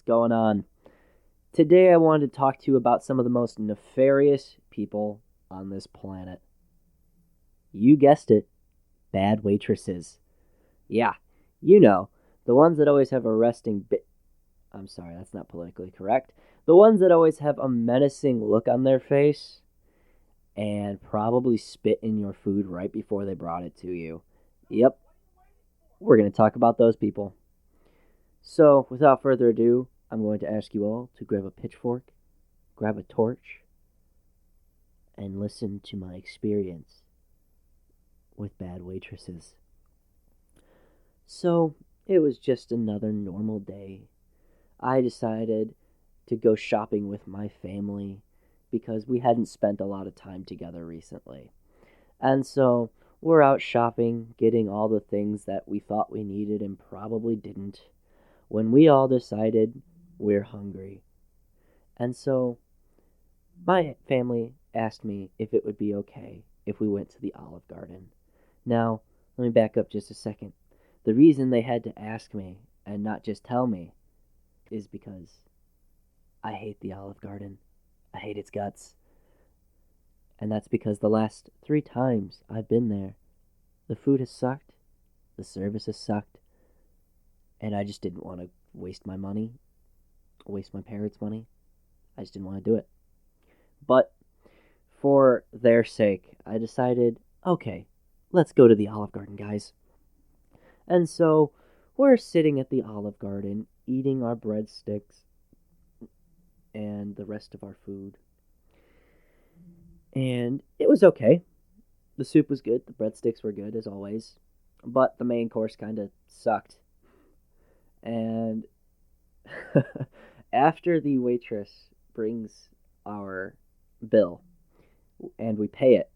going on? Today I wanted to talk to you about some of the most nefarious people on this planet. You guessed it, bad waitresses. Yeah, you know, the ones that always have a I'm sorry, that's not politically correct. The ones that always have a menacing look on their face and probably spit in your food right before they brought it to you. Yep, we're going to talk about those people. So, without further ado, I'm going to ask you all to grab a pitchfork, grab a torch, and listen to my experience with bad waitresses. So, it was just another normal day. I decided to go shopping with my family because we hadn't spent a lot of time together recently. And so, we're out shopping, getting all the things that we thought we needed and probably didn't, when we all decided we're hungry. And so, my family asked me if it would be okay if we went to the Olive Garden. Now, let me back up just a second. The reason they had to ask me and not just tell me is because I hate the Olive Garden. I hate its guts. And that's because the last 3 times I've been there, the food has sucked, the service has sucked, and I just didn't want to waste my money, waste my parents' money. I just didn't want to do it. But for their sake, I decided, okay, let's go to the Olive Garden, guys. And so we're sitting at the Olive Garden, eating our breadsticks and the rest of our food. And it was okay. The soup was good, the breadsticks were good, as always. But the main course kind of sucked. And after the waitress brings our bill and we pay it,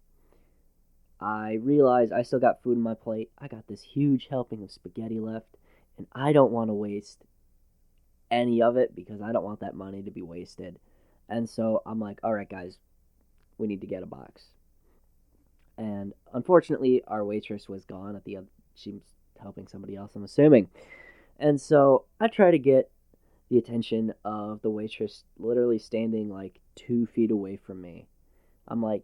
I realize I still got food in my plate. I got this huge helping of spaghetti left, and I don't want to waste any of it because I don't want that money to be wasted. And so I'm like, all right, guys, we need to get a box. And unfortunately, our waitress was gone at the other. She was helping somebody else, I'm assuming. And so I try to get the attention of the waitress literally standing like 2 feet away from me. I'm like,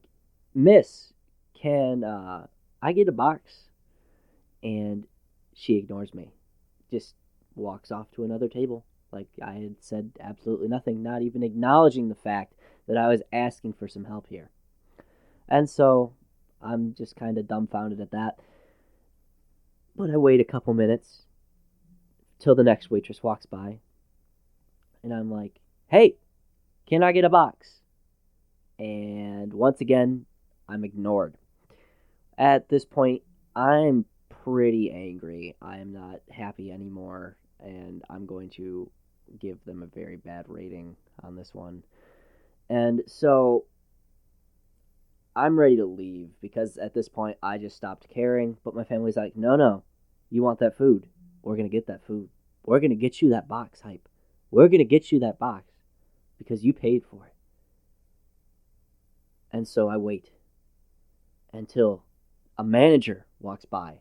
Miss, can I get a box? And she ignores me. Just walks off to another table. Like I had said absolutely nothing, not even acknowledging the fact that I was asking for some help here. And so I'm just kind of dumbfounded at that. But I wait a couple minutes till the next waitress walks by. And I'm like, hey, can I get a box? And once again, I'm ignored. At this point, I'm pretty angry. I am not happy anymore. And I'm going to give them a very bad rating on this one. And so I'm ready to leave because at this point I just stopped caring. But my family's like, no, you want that food. We're going to get that food. We're going to get you that box, Hype. We're going to get you that box because you paid for it. And so I wait until a manager walks by.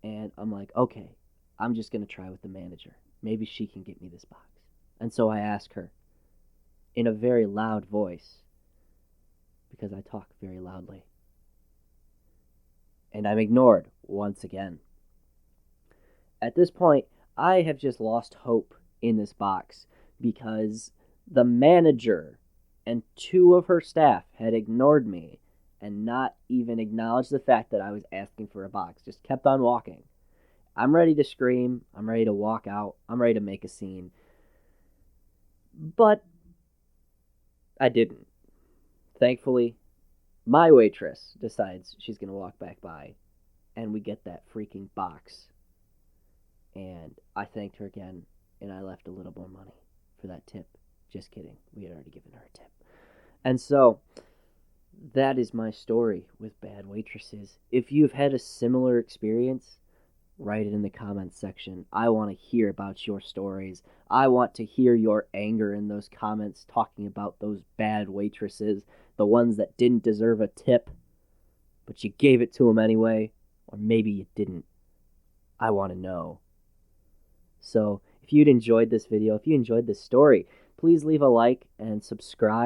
And I'm like, okay, I'm just going to try with the manager. Maybe she can get me this box. And so I ask her in a very loud voice, because I talk very loudly. And I'm ignored once again. At this point, I have just lost hope in this box because the manager and 2 of her staff had ignored me and not even acknowledged the fact that I was asking for a box. Just kept on walking. I'm ready to scream. I'm ready to walk out. I'm ready to make a scene. But I didn't. Thankfully, my waitress decides she's going to walk back by, and we get that freaking box. And I thanked her again, and I left a little more money for that tip. Just kidding. We had already given her a tip. And so, that is my story with bad waitresses. If you've had a similar experience, write it in the comments section. I want to hear about your stories. I want to hear your anger in those comments talking about those bad waitresses, the ones that didn't deserve a tip, but you gave it to them anyway, or maybe you didn't. I want to know. So, If you'd enjoyed this video, if you enjoyed this story, please leave a like and subscribe.